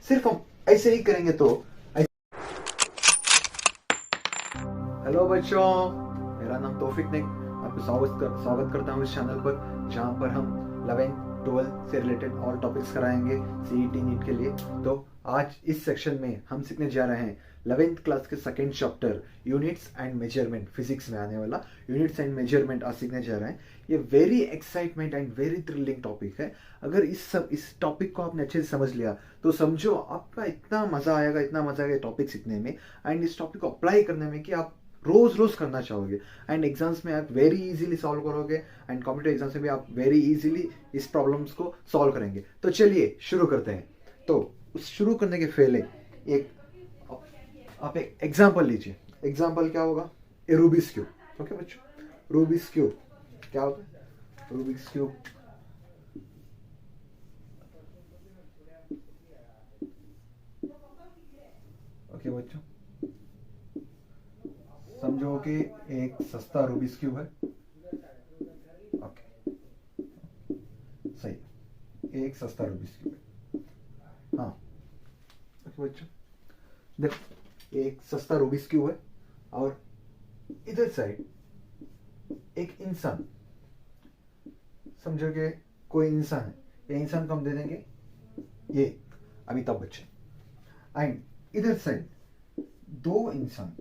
सिर्फ हम ऐसे ही करेंगे तो हेलो बच्चों, मेरा नाम तौफिक नेक। आपको स्वागत करता हूँ इस चैनल पर, जहाँ पर हम 11th 12th से रिलेटेड ऑल टॉपिक्स कराएंगे सीईटी नीट के लिए। तो आज इस सेक्शन में हम सीखने जा रहे हैं 11th क्लास के second chapter units and measurement, physics में आने वाला यूनिट्स एंड मेजरमेंट आज सीखने जा रहे हैं। ये very excitement and very thrilling topic है। अगर इस टॉपिक को आपने अच्छे से समझ लिया तो समझो आपका इतना मजा आएगा टॉपिक सीखने में एंड इस टॉपिक को अप्लाई करने में कि आप रोज रोज करना चाहोगे एंड एग्जाम्स में आप वेरी इजीली सॉल्व करोगे एंड कॉम्पिटिटिव एग्जाम्स में भी आप वेरी इजीली इस प्रॉब्लम्स को सॉल्व करेंगे। तो चलिए शुरू करते हैं। तो उस शुरू करने के पहले एक आप एक एग्जाम्पल लीजिए। एग्जाम्पल क्या होगा? ए रूबिक्स क्यूब। ओके बच्चों, रूबिक्स क्यूब क्या होता है? रूबिक्स क्यूब ओके बच्चों, समझो कि एक सस्ता रूबिक्स क्यूब है। ओके, सही, एक सस्ता रूबिक्स क्यूब है। हाँ ओके बच्चों, देखो एक सस्ता रूबिक्स क्यूब है और इधर साइड एक इंसान, समझो कि कोई इंसान है। ये इंसान को हम दे देंगे ये अमिताभ बच्चन एंड इधर साइड दो इंसान।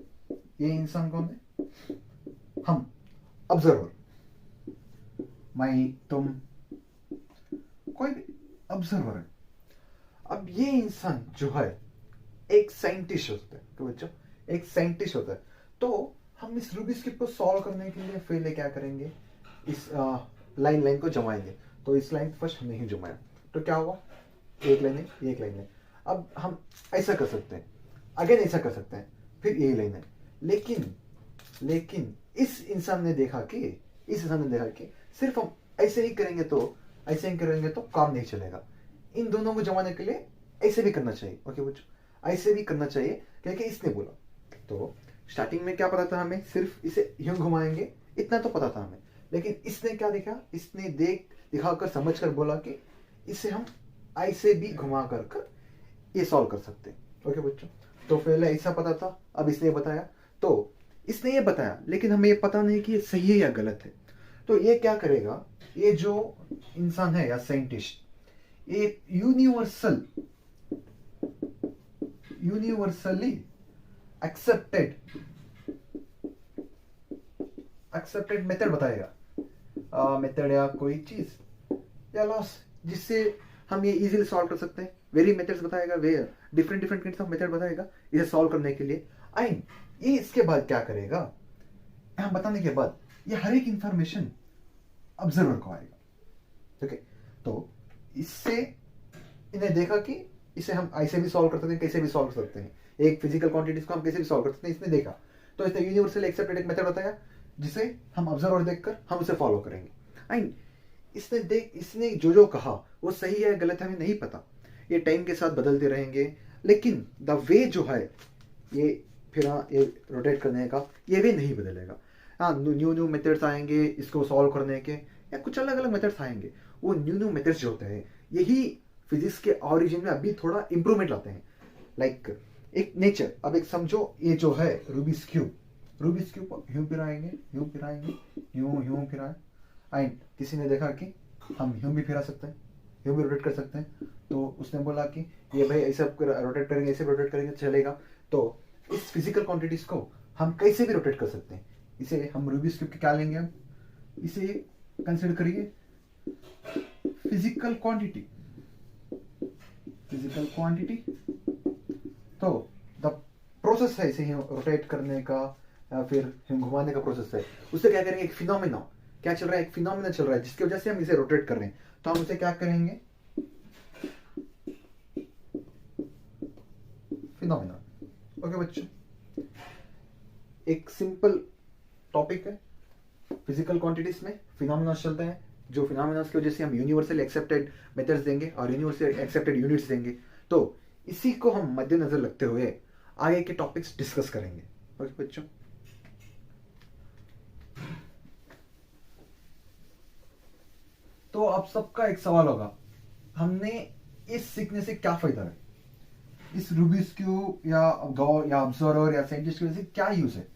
ये इंसान कौन है? हम, ऑब्जर्वर, मैं, तुम, कोई भी ऑब्जर्वर है। अब ये इंसान जो है एक साइंटिस्ट होता है। तो बच्चों एक साइंटिस्ट होता है। तो हम इस रूबिक्स क्यूब को सॉल्व करने के लिए पहले क्या करेंगे? इस लाइन को जमाएंगे। तो इस लाइन फर्स्ट हमने ही जमाया तो क्या हुआ? एक लाइन है, एक लाइन है। अब हम ऐसा कर सकते हैं, अगेन ऐसा कर सकते हैं, फिर यही लाइन है। लेकिन इस इंसान ने देखा कि सिर्फ हम ऐसे ही करेंगे तो काम नहीं चलेगा। इन दोनों को जमाने के लिए ऐसे भी करना चाहिए। ओके बच्चों, ऐसे भी करना चाहिए क्योंकि इसने बोला। तो स्टार्टिंग में क्या पता था हमें? सिर्फ इसे यूं घुमाएंगे, इतना तो पता था हमें। लेकिन इसने क्या देखा? इसने दिखाकर समझ कर बोला कि इसे हम ऐसे भी घुमा कर ये सॉल्व कर सकते हैं। ओके बच्चों, तो पहले ऐसा पता था, अब इसने बताया। तो इसने ये बताया लेकिन हमें ये पता नहीं कि ये सही है या गलत है। तो ये क्या करेगा? ये जो इंसान है या साइंटिस्ट, ये यूनिवर्सली एक्सेप्टेड मेथड बताएगा। मेथड या कोई चीज या लॉस जिससे हम ये इजीली सॉल्व कर सकते हैं। वेरी मेथड्स बताएगा, वे डिफरेंट काइंड्स ऑफ मेथड बताएगा इसे सॉल्व करने के लिए। एंड ये इसके बाद क्या करेगा? यहाँ बताने के बाद ये हर एक इंफॉर्मेशन ऑब्जर्वर को आएगा। ओके, तो इससे इन्हें देखा कि इसे हम ऐसे भी सॉल्व कर सकते हैं, कैसे भी सॉल्व कर सकते हैं। एक फिजिकल क्वांटिटीज को हम कैसे भी सॉल्व कर सकते हैं, इसने देखा। तो इसने यूनिवर्सली एक्सेप्टेड एक मेथड बताया जिसे हम ऑब्जर्वर देखकर हम उसे फॉलो करेंगे। एंड इसने जो कहा वो सही है गलत है हमें नहीं पता, ये टाइम के साथ बदलते रहेंगे। लेकिन द वे जो है ये फिर ये रोटेट करने का, ये वे नहीं बदलेगा। हाँ, न्यू मेथड्स आएंगे इसको सॉल्व करने के, या कुछ अलग अलग मेथड्स आएंगे। वो न्यू मेथड्स जो होते हैं यही फिजिक्स के ऑरिजिन में अभी थोड़ा इंप्रूवमेंट लाते हैं। लाइक एक नेचर। अब एक समझो ये जो है रूबिक्स क्यूब को यूं फिराएंगे, यूं फिराए। एंड किसी ने देखा कि हम यूं भी फिरा सकते हैं, यूं भी रोटेट कर सकते हैं। तो उसने बोला कि ये भाई ऐसे रोटेट करेंगे, ऐसे रोटेट करेंगे चलेगा। तो इस फिजिकल क्वांटिटीज को हम कैसे भी रोटेट कर सकते हैं। इसे हम रूबिक्स क्यूब के क्या लेंगे? हम इसे कंसिडर करिए फिजिकल क्वांटिटी। तो द प्रोसेस है इसे रोटेट करने का या फिर घुमाने का प्रोसेस है। उससे क्या करेंगे? एक फिनोमेना क्या चल रहा है? एक फिनोमेना चल रहा है जिसकी वजह से हम इसे रोटेट कर रहे हैं। तो हम उसे क्या करेंगे? फिनोमेना। ओके बच्चों, एक सिंपल टॉपिक है। फिजिकल क्वांटिटीज में फिनोमेना चलते हैं, जो फिनोमेना की वजह से हम यूनिवर्सली एक्सेप्टेड मेथड्स देंगे और यूनिवर्सली एक्सेप्टेड यूनिट्स देंगे। तो इसी को हम मद्देनजर रखते हुए आगे के टॉपिक्स डिस्कस करेंगे। ओके बच्चों, तो आप सबका एक सवाल होगा, हमने इस सीखने से क्या फायदा है? इस रूबिक्स क्यूब या गॉ या ऑब्जर्वर या साइंटिस्ट की वजह से क्या यूज है?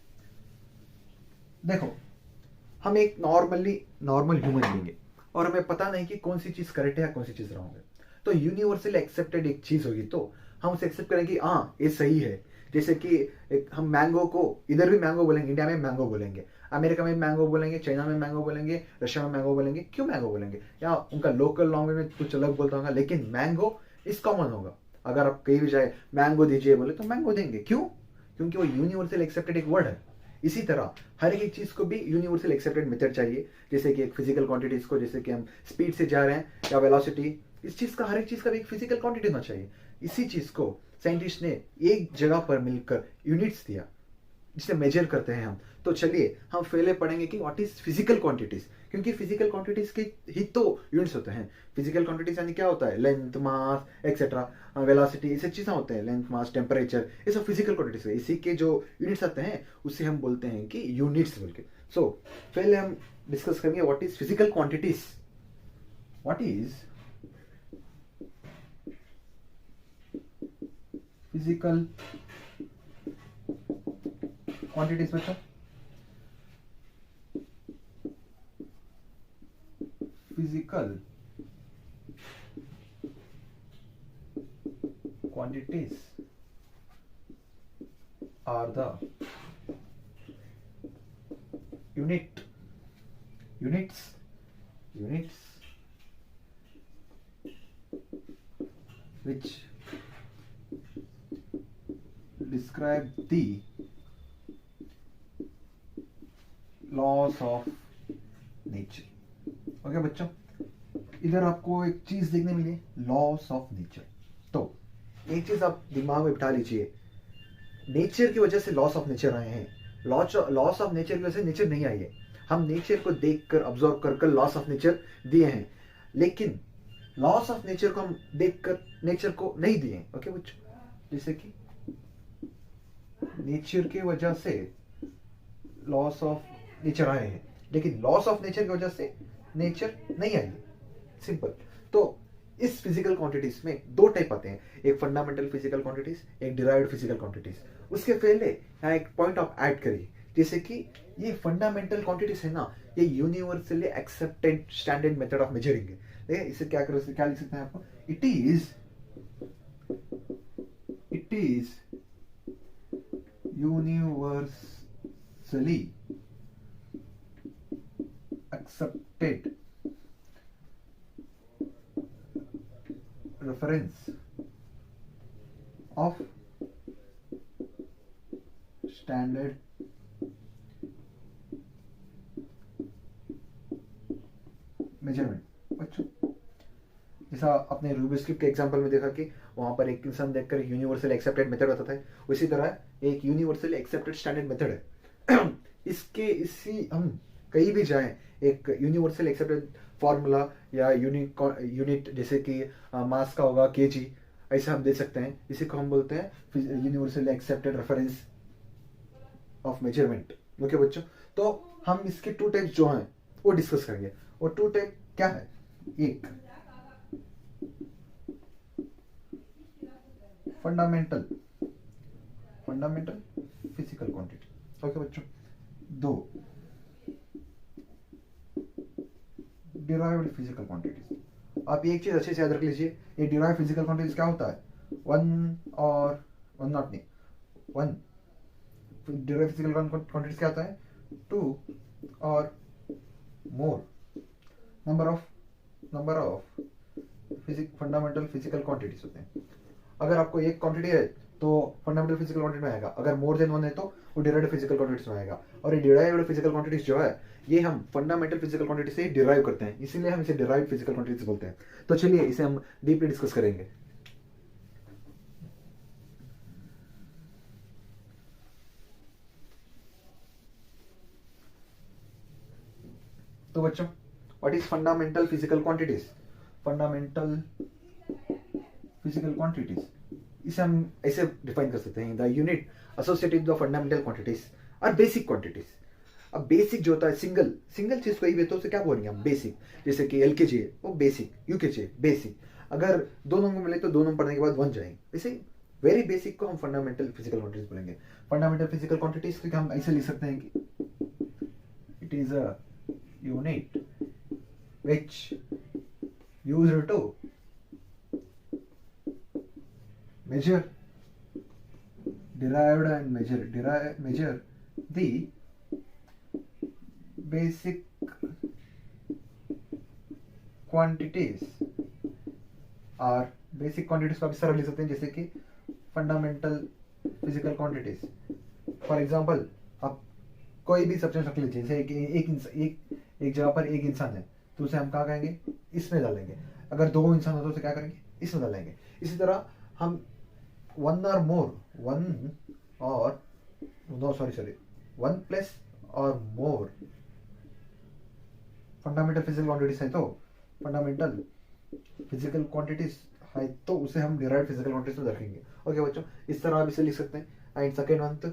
देखो, हम एक नॉर्मल ह्यूमन बीइंग है और हमें पता नहीं कि कौन सी चीज करेक्ट है या कौन सी चीज रॉन्ग है। तो यूनिवर्सली एक्सेप्टेड एक चीज होगी तो हम उसे एक्सेप्ट करेंगे, हाँ ये सही है। जैसे कि हम मैंगो को इधर भी मैंगो बोलेंगे, इंडिया में मैंगो बोलेंगे, अमेरिका में मैंगो बोलेंगे, चाइना में मैंगो बोलेंगे, रशिया में मैंगो बोलेंगे। क्यों मैंगो बोलेंगे? या उनका लोकल लैंग्वेज में कुछ अलग बोलता होगा, लेकिन मैंगो इस कॉमन होगा। अगर आप कहीं भी जाए मैंगो दीजिए बोले तो मैंगो देंगे। क्यों? क्योंकि वो यूनिवर्सल एक्सेप्टेड एक वर्ड है। इसी तरह हर एक चीज को भी यूनिवर्सल एक्सेप्टेड मेथड चाहिए। जैसे कि एक फिजिकल क्वांटिटीज को, जैसे कि हम स्पीड से जा रहे हैं या वेलोसिटी, इस चीज का हर एक चीज का भी एक फिजिकल क्वांटिटी होना चाहिए। इसी चीज को साइंटिस्ट ने एक जगह पर मिलकर यूनिट्स दिया जिसे मेजर करते हैं हम। तो चलिए हम पहले पढ़ेंगे कि व्हाट इज फिजिकल क्वांटिटीज, क्योंकि फिजिकल क्वांटिटीज के ही तो यूनिट्स होते हैं। फिजिकल क्वांटिटीज यानी क्या होता है? लेंथ, मास एक्सेट्रा, वेलोसिटी, ये सब चीजें होते हैं। लेंथ, मास, टेम्परेचर, ये सब फिजिकल क्वांटिटीज है। इसी के जो यूनिट्स आते हैं उसे हम बोलते हैं कि यूनिट्स बोल के। सो पहले हम डिस्कस करेंगे what is physical quantities. What is physical quantities बच्चों? Physical quantities are the units which describe the laws of nature। Okay बच्चों, इधर आपको एक चीज देखने मिली, लॉस ऑफ नेचर। तो एक चीज आप दिमाग में बिठा लीजिए, नेचर की वजह से लॉस ऑफ नेचर आए हैं। लॉस ऑफ नेचर की वजह से नेचर नहीं आई है। हम नेचर को देखकर ऑब्जर्व कर लॉस ऑफ नेचर दिए हैं, लेकिन लॉस ऑफ नेचर को हम देखकर नेचर को नहीं दिए। ओके बच्चों, जैसे कि नेचर की वजह से लॉस ऑफ नेचर आए हैं, लेकिन लॉस ऑफ नेचर की वजह से नेचर नहीं आई है। सिंपल। तो इस फिजिकल क्वांटिटीज में दो टाइप आते हैं, एक फंडामेंटल फिजिकल क्वांटिटीज, एक डिराइव्ड फिजिकल क्वांटिटीज। उसके पहले यहाँ एक पॉइंट ऑफ ऐड करिए, जैसे कि ये फंडामेंटल क्वांटिटीज है ना, ये universally accepted standard method of measuring है। देखिए इसे क्या लिख सकते हैं आपको? It is universally accepted reference of standard measurement. बच्चों जैसा अपने रूबिक्स क्यूब के एग्जांपल में देखा कि वहां पर एक इंसान देखकर यूनिवर्सल एक्सेप्टेड मेथड बताता है, उसी तरह एक यूनिवर्सल एक्सेप्टेड स्टैंडर्ड मेथड है। इसी हम कहीं भी जाएं, एक यूनिवर्सल एक्सेप्टेड फॉर्मूला या यूनिट जैसे कि मास का होगा केजी, ऐसा हम दे सकते हैं। इसी को हम बोलते हैं universally accepted reference of measurement. Okay बच्चों, तो हम इसके टू टाइप्स जो हैं वो डिस्कस करेंगे। और टू टाइप क्या है? एक फंडामेंटल फिजिकल क्वांटिटी। ओके बच्चों, दो डिराइव्ड फिजिकल क्वांटिटीज। आप एक चीज अच्छे से याद रख लीजिए, ये डिराइव्ड फिजिकल क्वांटिटीज क्या होता है? वन डिराइव्ड फिजिकल क्वांटिटीज क्या होता है? टू और मोर number of fundamental physical quantities होते हैं। अगर आपको एक क्वांटिटी है तो फंडामेंटल फिजिकल क्वांटिटी में आएगा, अगर मोर देन वन है तो वो डिराइव्ड फिजिकल क्वांटिटीज में आएगा। और ये डिराइव्ड फिजिकल क्वांटिटीज जो है ये हम फंडामेंटल फिजिकल क्वांटिटी से डिराइव करते हैं, इसीलिए हम इसे डिराइव्ड फिजिकल क्वांटिटीज बोलते हैं। तो चलिए इसे हम डीपली डिस्कस करेंगे। तो बच्चों what is fundamental physical quantities? Fundamental physical quantities इसे हम ऐसे डिफाइन कर सकते हैं, the unit associated with the fundamental quantities और बेसिक क्वांटिटीज। अब बेसिक जो होता है सिंगल चीज कोई भी, तो उसे क्या बोलेंगे हम? बेसिक। जैसे कि एलकेजी है वो बेसिक, यूकेजी बेसिक। अगर दो नंबर मिले तो दो नंबर पढ़ने के बाद वन जाएंगे। वैसे वेरी बेसिक को हम फंडामेंटल फिजिकल क्वांटिटीज बोलेंगे। फंडामेंटल फिजिकल क्वांटिटीज को हम ऐसे लिख सकते हैं कि it is a unit which used to measure derived and measure the basic quantities और बेसिक क्वांटिटीज को आप इस तरह लिख सकते हैं जैसे कि fundamental physical quantities. For example आप कोई भी सब्सटेंस रख लीजिए, जैसे एक जगह पर एक इंसान है तो उसे हम क्या कहेंगे, इसमें डालेंगे। अगर दो इंसान हो तो उसे क्या करेंगे, इसमें डालेंगे। इसी तरह हम वन प्लस और मोर फंडामेंटल फिजिकल क्वांटिटीज है तो फंडामेंटल फिजिकल क्वांटिटीज है तो उसे हम डिराइव्ड फिजिकल क्वांटिटीज में रखेंगे। ओके बच्चों, इस तरह आप इसे लिख सकते हैं। And second one,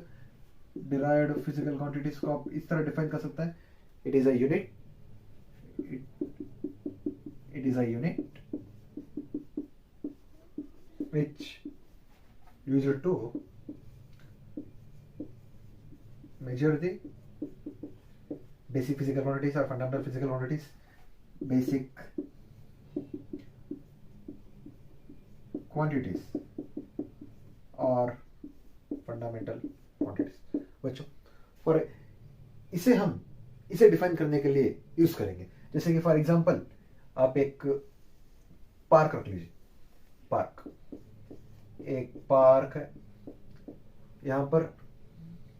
derived physical quantities को आप इस तरह डिफाइन कर सकते हैं, it is a unit which used to measure the basic physical quantities or fundamental physical quantities, basic quantities or fundamental quantities। बच्चों फॉर इसे डिफाइन करने के लिए यूज करेंगे। जैसे कि फॉर एग्जांपल आप एक पार्क रख लीजिए। एक पार्क है, यहाँ पर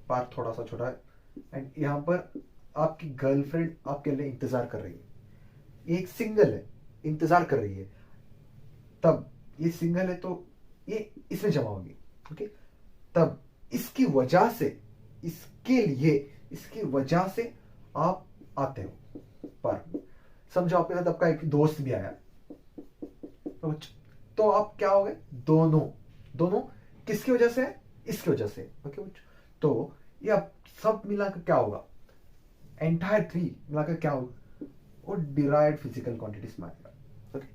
पार्क थोड़ा सा छोटा है एंड यहाँ पर आपकी गर्लफ्रेंड आपके लिए इंतजार कर रही है। एक सिंगल है, इंतजार कर रही है, तब ये सिंगल है तो ये इसमें जमा होगी। ओके, तब इसकी वजह से आप आते हो पार्क में। समझो आपके साथ आपका एक दोस्त भी आया तो आप क्या हो गए, दोनों किसकी वजह से, इसकी वजह से। ओके, तो ये आप सब मिलाकर क्या होगा, एंटायर थ्री मिलाकर क्या होगा, वो डिराइव्ड फिजिकल क्वांटिटीज में आएगा। ओके,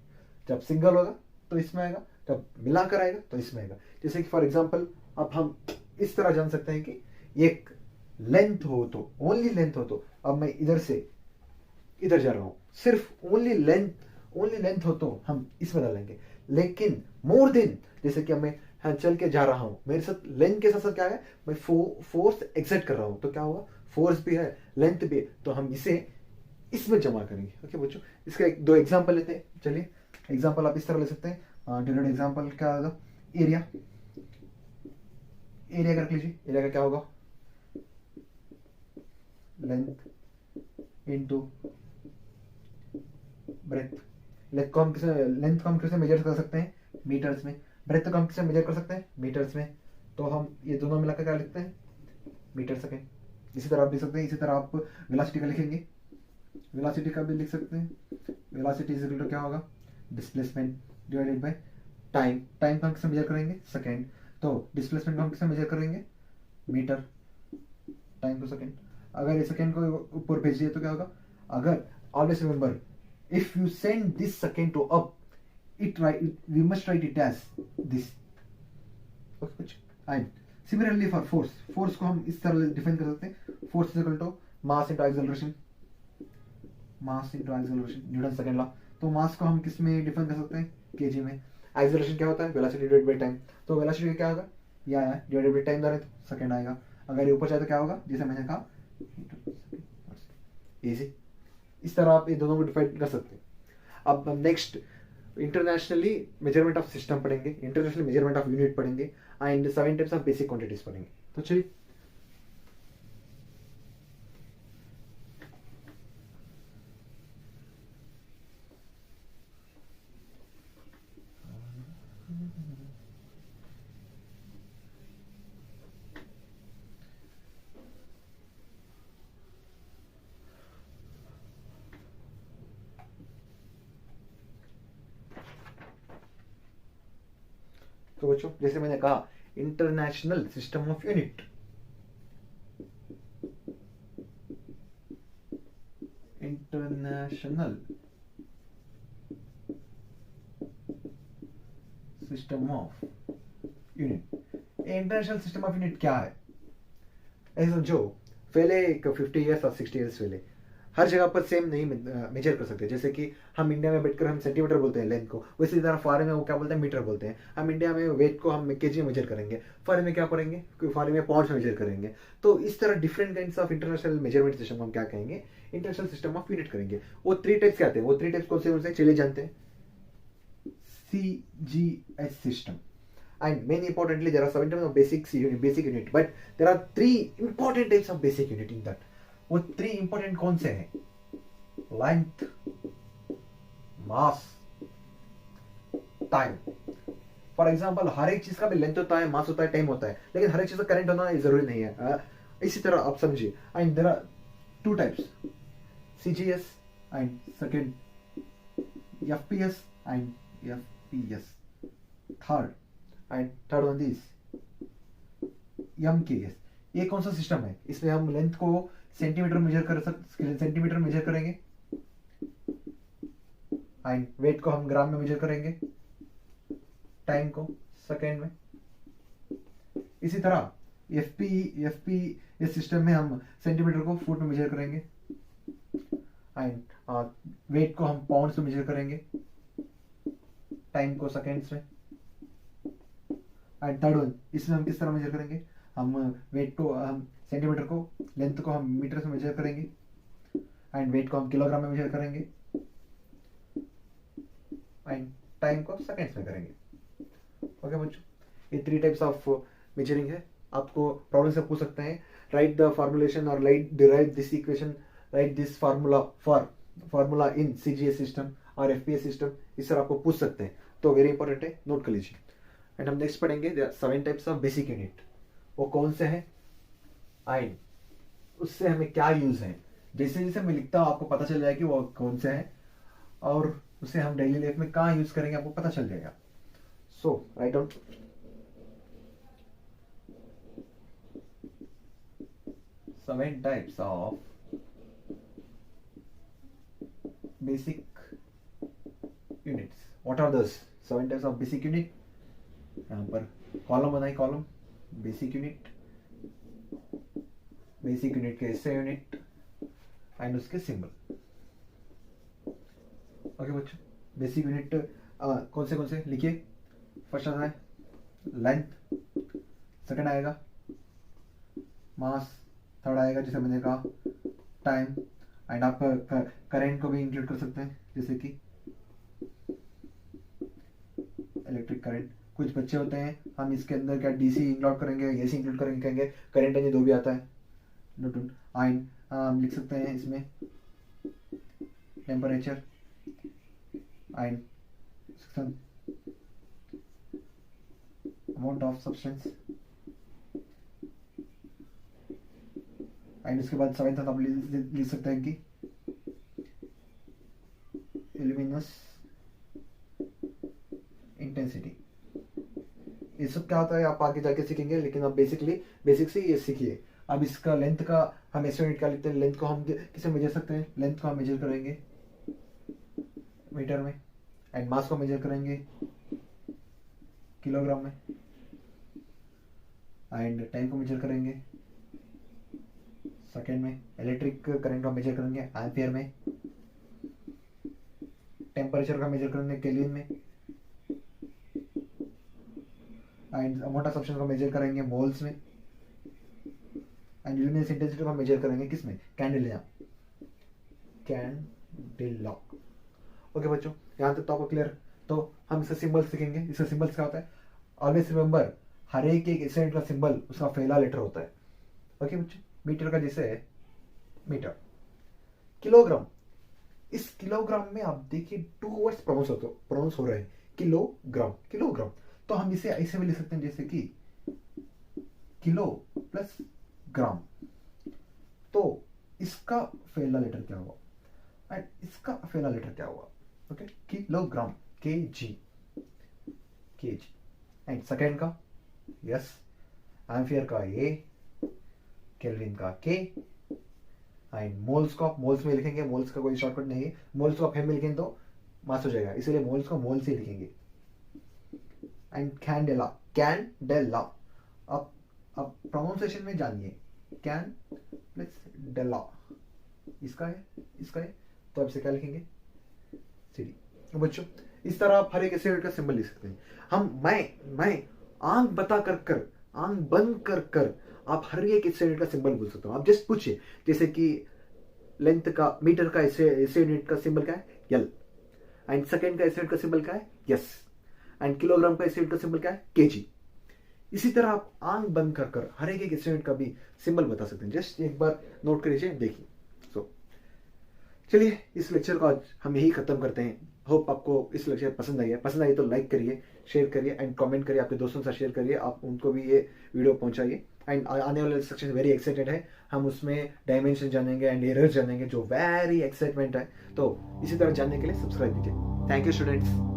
जब सिंगल होगा तो इसमें आएगा, जब मिलाकर आएगा तो इसमें आएगा। जैसे कि फॉर एग्जांपल अब हम इस तरह जान सकते हैं कि एक लेंथ हो तो, ओनली लेंथ हो तो, अब मैं इधर से इधर जा रहा हूं, सिर्फ ओनली लेंथ हो तो हम इसमें डालेंगे। लेकिन मोर देन, जैसे कि मैं चल के जा रहा हूं, मेरे साथ लेंथ के साथ साथ क्या है, मैं फोर्स एक्सर्ट कर रहा हूं, तो क्या होगा, फोर्स भी है लेंथ भी है, तो हम इसे इसमें जमा करेंगे। ओके बच्चों, इसका दो एग्जांपल लेते हैं। चलिए एग्जांपल आप इस तरह ले सकते हैं। डिराइव्ड एग्जांपल क्या होगा, एरिया का रख लीजिए। एरिया का क्या होगा, लेंथ इनटू ब्रेथ। लेंथ को हम किसमें मेजर कर सकते हैं, मीटर्स में। ब्रेथ को हम किसमें मेजर कर सकते हैं, मीटर्स में। तो हम ये दोनों मिलाकर क्या लिखते हैं, मीटर सेकेंड। इसी तरह आप लिख सकते हैं, इसी तरह आप वेलोसिटी का लिखेंगे, वेलोसिटी का भी लिख सकते हैं। वेलोसिटी इज इक्वल टू क्या होगा, displacement divided by time. Time को हम किसमें मेजर करेंगे, सेकेंड। तो डिस्प्लेसमेंट को हम किसमें मेजर करेंगे, मीटर, टाइम को सेकेंड। अगर ये सेकेंड को ऊपर भेज दिए तो क्या होगा, अगर always remember, if you send this second to up, we must write it as this। okay, and similarly for force को हम इस तरह डिफाइन कर सकते हैं, force is equal to mass into acceleration, Newton second law. तो मास को हम किस में डिफाइन कर सकते हैं, केजी में। एक्सेलरेशन क्या होता है, वेलोसिटी डिवाइडेड बाय टाइम। तो वेलोसिटी क्या होगा, ये आया डिवाइडेड बाय टाइम, तो सेकेंड आएगा। अगर ये ऊपर जाए तो क्या होगा, जैसे मैंने कहा, इजी। इस तरह आप ये दोनों को डिफाइन कर सकते हैं। अब हम next internationally measurement of system पढ़ेंगे, इंटरनेशनल मेजरमेंट ऑफ यूनिट पढ़ेंगे and 7 types of basic quantities पढ़ेंगे। तो चलिए तो बच्चों जैसे मैंने कहा, international system of unit, international system of unit. International system of unit क्या है? ऐसे समझो, पहले 50 ईयर्स और 60 ईयर्स पहले हर जगह पर सेम नहीं मेजर कर सकते। जैसे कि हम इंडिया में बैठकर हम सेंटीमीटर बोलते हैं लेंथ को, वैसे तरह फॉरेन में वो क्या बोलते हैं, मीटर बोलते हैं। हम इंडिया में वेट को हम केजी में मेजर करेंगे, फॉरेन में क्या करेंगे, फॉरेन में पाउंड्स में मेजर करेंगे। तो इस तरह different kinds of international measurement system को हम क्या कहेंगे, इंटरनेशनल सिस्टम ऑफ यूनिट करेंगे। वो 3 टाइप्स क्या आते हैं, वो 3 टाइप्स कौन से चलिए जानते हैं। CGS system, and main importantly there are 7 types of basic unit, but there are 3 important types of basic unit in that. वो 3 important कौन से हैं? Length, mass, time. For example हर एक चीज का भी लेंथ होता है, मास होता है, टाइम होता है, लेकिन हर एक चीज का करंट होना जरूरी नहीं है। इसी तरह आप समझिए, and there are 2 types, CGS and second FPS and FPS. Third one is MKS. ये कौन सा सिस्टम है? इसमें हम लेंथ को सेंटीमीटर मेजर करेंगे एंड वेट को हम ग्राम में मेजर करेंगे, टाइम को सेकेंड में। इसी तरह FPS सिस्टम में हम सेंटीमीटर को फुट में मेजर करेंगे एंड वेट को हम पाउंड्स में मेजर करेंगे, टाइम को सेकेंड्स में। एंड थर्ड वन, इसमें हम किस तरह मेजर करेंगे, हम वेट को, हम सेंटीमीटर को, लेंथ को हम मीटर में मेजर करेंगे एंड वेट को हम किलोग्राम में मेजर करेंगे एंड टाइम को सेकेंड्स में करेंगे। ओके बच्चों, ये 3 टाइप्स ऑफ मेजरिंग है। आपको प्रॉब्लम से पूछ सकते हैं, राइट द फॉर्मुलेशन और derive this equation, right this formula in CGS system और FPS सिस्टम, इस तरह आपको पूछ सकते हैं। तो वेरी इंपॉर्टेंट है, नोट कर लीजिए। एंड हम नेक्स्ट पढ़ेंगे 7 टाइप्स ऑफ बेसिक यूनिट। वो कौन से हैं एंड उससे हमें क्या यूज है। जैसे जैसे मैं लिखता हूँ आपको पता चल जाएगा कि वो कौन से हैं और उसे हम डेली लाइफ में कहाँ यूज करेंगे आपको पता चल जाएगा। So write down 7 types of basic units. What are those 7 types of basic unit? यहाँ पर कॉलम बनाई, कॉलम बेसिक यूनिट के SI यूनिट एंड उसके सिंबल। ओके बच्चों, बेसिक यूनिट कौन से लिखिए। फर्स्ट आता है लेंथ, सेकंड आएगा मास, थर्ड आएगा जैसे मैंने कहा टाइम, एंड आप करंट को भी इंक्लूड कर सकते हैं, जैसे कि इलेक्ट्रिक करंट। कुछ बच्चे होते हैं, हम इसके अंदर क्या DC इंक्लूड करेंगे, AC इंक्लूड करेंगे, कहेंगे करंट एंड 2 भी आता है। एंड हम लिख सकते हैं इसमें temperature and amount of substance. And उसके बाद 7th आप लिख सकते हैं कि इल्यूमिनस इंटेंसिटी। ये सब क्या होता है आप आगे जाके सीखेंगे, लेकिन आप बेसिक से ये सीखिए। अब इसका लेंथ का हम SI यूनिट क्या लिखते हैं, लेंथ को हम किसे मेजर सकते हैं, लेंथ को हम मेजर करेंगे मीटर में एंड मास को मेजर करेंगे किलोग्राम में एंड टाइम को मेजर करेंगे सेकेंड में। इलेक्ट्रिक करंट को मेजर करेंगे एम्पियर में, टेम्परेचर का मेजर करेंगे केल्विन में एंड अमाउंट ऑफ सब्सटेंस को मेजर करेंगे मोल्स में एंड ल्यूमिनस इंटेंसिटी को मेजर करेंगे किसमें, कैंडेला। ओके बच्चों, यहाँ तक तो आपको क्लियर। तो हम इसका सिंबल सीखेंगे। इसका सिंबल्स क्या होता है, ऑलवेज रिमेंबर हर एक SI यूनिट का सिंबल उसका पहला लेटर होता है। ओके बच्चों, मीटर का जैसे है मीटर, किलोग्राम, इस किलोग्राम में आप देखिए 2 वर्ड्स प्रोनाउंस हो रहे हैं, किलोग्राम। तो हम इसे ऐसे भी लिख सकते हैं जैसे कि किलो प्लस ग्राम। तो इसका पहला लेटर क्या हुआ एंड इसका पहला लेटर क्या हुआ, okay, kilogram, kg and second का यस, एम्पियर का A, केल्विन का K एंड मोल्स को आप मोल्स में लिखेंगे। मोल्स का कोई शॉर्टकट नहीं है, मोल्स को आप M में लिखेंगे तो मास हो जाएगा, इसीलिए मोल्स को मोल्स ही लिखेंगे। And candela, candela. अब प्रोनाउंसिएशन में जानिए, कैन प्लस डेला, इसका है तो आपसे क्या लिखेंगे, सीडी। बच्चों इस तरह आप हर एक ऐसे वर्ड का सिंबल लिख सकते हैं। हम मैं आंख आंख बंद कर आप हर एक ऐसे यूनिट का सिंबल बोल सकते हो। आप जस्ट पूछिए, जैसे कि लेंथ का, मीटर का ऐसे यूनिट का सिंबल क्या है, यल, एंड सेकेंड का ऐसे यूनिट का सिंबल क्या है, यस, एंड किलोग्राम का ऐसे यूनिट का सिंबल क्या है, केजी। इसी तरह आप आंख बंद कर हर एक ऐसे यूनिट का भी सिंबल बता सकते हैं। जस्ट एक बार नोट कर लीजिए, देखिए। सो चलिए इस लेक्चर को आज हम यही खत्म करते हैं। होप आपको इस लेक्चर पसंद आई तो लाइक करिए, शेयर करिए एंड कमेंट करिए, आपके दोस्तों के साथ शेयर करिए, आप उनको भी ये वीडियो पहुंचाइए। एंड आने वाले सेक्शन वेरी एक्साइटेड है, हम उसमें डायमेंशन जानेंगे एंड एरर जानेंगे, जो वेरी एक्साइटमेंट है। तो इसी तरह जानने के लिए सब्सक्राइब कीजिए। Thank you students.